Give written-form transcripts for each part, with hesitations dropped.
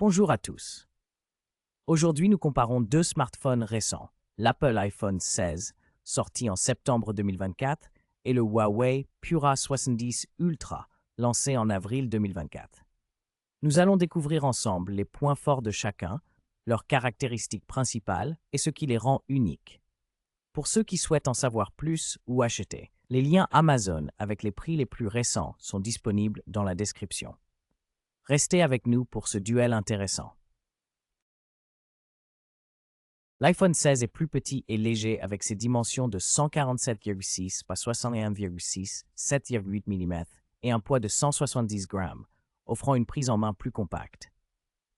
Bonjour à tous. Aujourd'hui, nous comparons deux smartphones récents, l'Apple iPhone 16, sorti en septembre 2024, et le Huawei Pura 70 Ultra, lancé en avril 2024. Nous allons découvrir ensemble les points forts de chacun, leurs caractéristiques principales et ce qui les rend uniques. Pour ceux qui souhaitent en savoir plus ou acheter, les liens Amazon avec les prix les plus récents sont disponibles dans la description. Restez avec nous pour ce duel intéressant. L'iPhone 16 est plus petit et léger avec ses dimensions de 147,6 par 61,6, 7,8 mm et un poids de 170 grammes, offrant une prise en main plus compacte.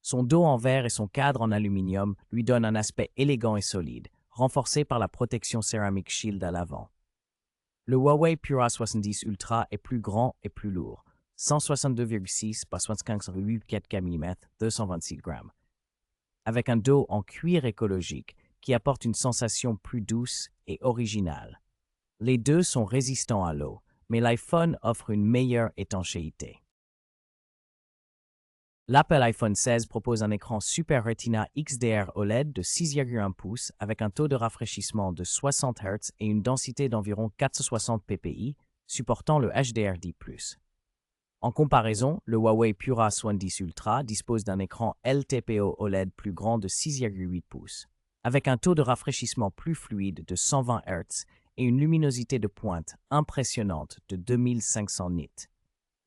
Son dos en verre et son cadre en aluminium lui donnent un aspect élégant et solide, renforcé par la protection Ceramic Shield à l'avant. Le Huawei Pura 70 Ultra est plus grand et plus lourd, 162,6 par 75,4 mm, 226 grammes, avec un dos en cuir écologique qui apporte une sensation plus douce et originale. Les deux sont résistants à l'eau, mais l'iPhone offre une meilleure étanchéité. L'Apple iPhone 16 propose un écran Super Retina XDR OLED de 6,1 pouces avec un taux de rafraîchissement de 60 Hz et une densité d'environ 460 ppi, supportant le HDR10+. En comparaison, le Huawei Pura 70 Ultra dispose d'un écran LTPO OLED plus grand de 6,8 pouces, avec un taux de rafraîchissement plus fluide de 120 Hz et une luminosité de pointe impressionnante de 2500 nits.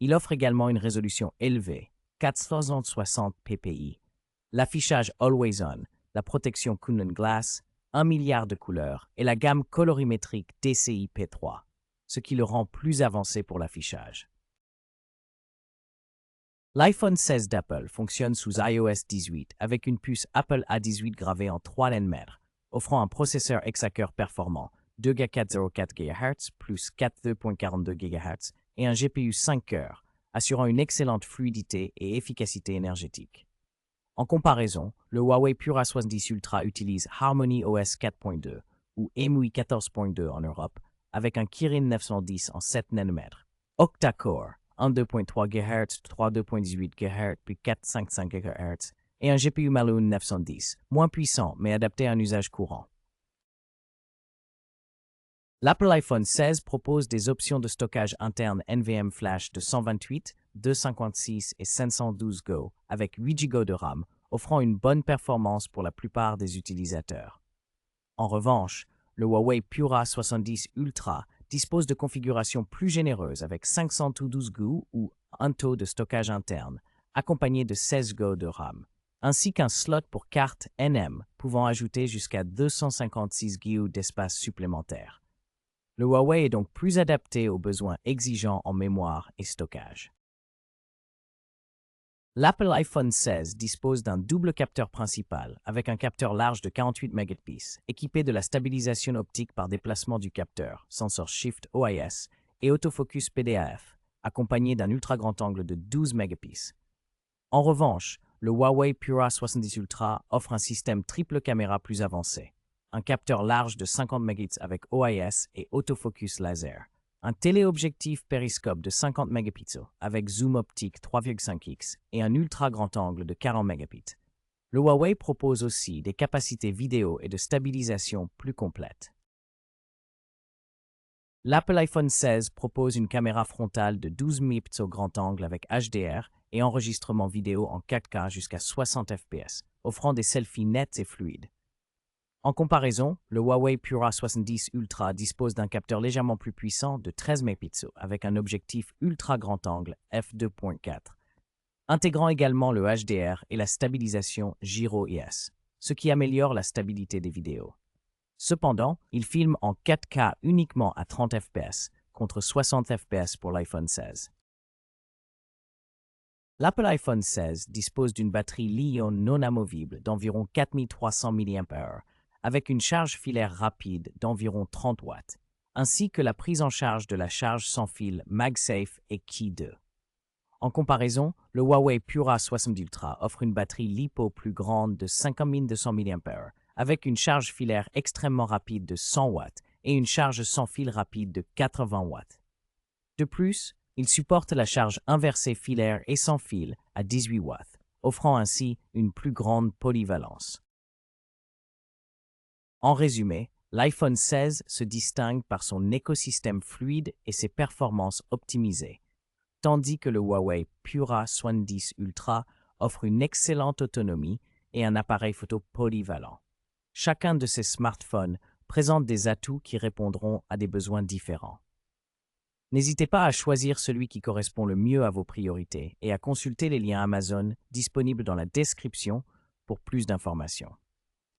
Il offre également une résolution élevée, 460 ppi, l'affichage Always On, la protection Cooling Glass, 1 milliard de couleurs et la gamme colorimétrique DCI P3, ce qui le rend plus avancé pour l'affichage. L'iPhone 16 d'Apple fonctionne sous iOS 18 avec une puce Apple A18 gravée en 3 nm, offrant un processeur Exacore performant 2,404 GHz plus 4,2.42 GHz et un GPU 5 cœurs, assurant une excellente fluidité et efficacité énergétique. En comparaison, le Huawei Pura 70 Ultra utilise Harmony OS 4.2 ou EMUI 14.2 en Europe avec un Kirin 910 en 7 nm, octa-core, 1,2.3 GHz, 3,2.18 GHz puis 4,55 GHz et un GPU Maloon 910, moins puissant mais adapté à un usage courant. L'Apple iPhone 16 propose des options de stockage interne NVMe Flash de 128, 256 et 512 Go avec 8 Go de RAM, offrant une bonne performance pour la plupart des utilisateurs. En revanche, le Huawei Pura 70 Ultra dispose de configurations plus généreuses avec 512 Go ou un taux de stockage interne, accompagné de 16 Go de RAM, ainsi qu'un slot pour carte NM pouvant ajouter jusqu'à 256 Go d'espace supplémentaire. Le Huawei est donc plus adapté aux besoins exigeants en mémoire et stockage. L'Apple iPhone 16 dispose d'un double capteur principal avec un capteur large de 48 mégapixels, équipé de la stabilisation optique par déplacement du capteur, sensor Shift OIS et autofocus PDAF, accompagné d'un ultra grand angle de 12 mégapixels. En revanche, le Huawei Pura 70 Ultra offre un système triple caméra plus avancé, un capteur large de 50 mégapixels avec OIS et autofocus laser, un téléobjectif périscope de 50 mégapixels avec zoom optique 3,5x et un ultra grand angle de 40 mégapixels. Le Huawei propose aussi des capacités vidéo et de stabilisation plus complètes. L'Apple iPhone 16 propose une caméra frontale de 12 mégapixels grand angle avec HDR et enregistrement vidéo en 4K jusqu'à 60 fps, offrant des selfies nets et fluides. En comparaison, le Huawei Pura 70 Ultra dispose d'un capteur légèrement plus puissant de 13 mégapixels avec un objectif ultra grand angle f2.4, intégrant également le HDR et la stabilisation gyro-IS, ce qui améliore la stabilité des vidéos. Cependant, il filme en 4K uniquement à 30 fps, contre 60 fps pour l'iPhone 16. L'Apple iPhone 16 dispose d'une batterie Li-ion non amovible d'environ 4300 mAh, avec une charge filaire rapide d'environ 30 watts, ainsi que la prise en charge de la charge sans fil MagSafe et Qi 2. En comparaison, le Huawei Pura 70 Ultra offre une batterie LiPo plus grande de 5200 mAh, avec une charge filaire extrêmement rapide de 100 watts et une charge sans fil rapide de 80 watts. De plus, il supporte la charge inversée filaire et sans fil à 18 watts, offrant ainsi une plus grande polyvalence. En résumé, l'iPhone 16 se distingue par son écosystème fluide et ses performances optimisées, tandis que le Huawei Pura 70 Ultra offre une excellente autonomie et un appareil photo polyvalent. Chacun de ces smartphones présente des atouts qui répondront à des besoins différents. N'hésitez pas à choisir celui qui correspond le mieux à vos priorités et à consulter les liens Amazon disponibles dans la description pour plus d'informations.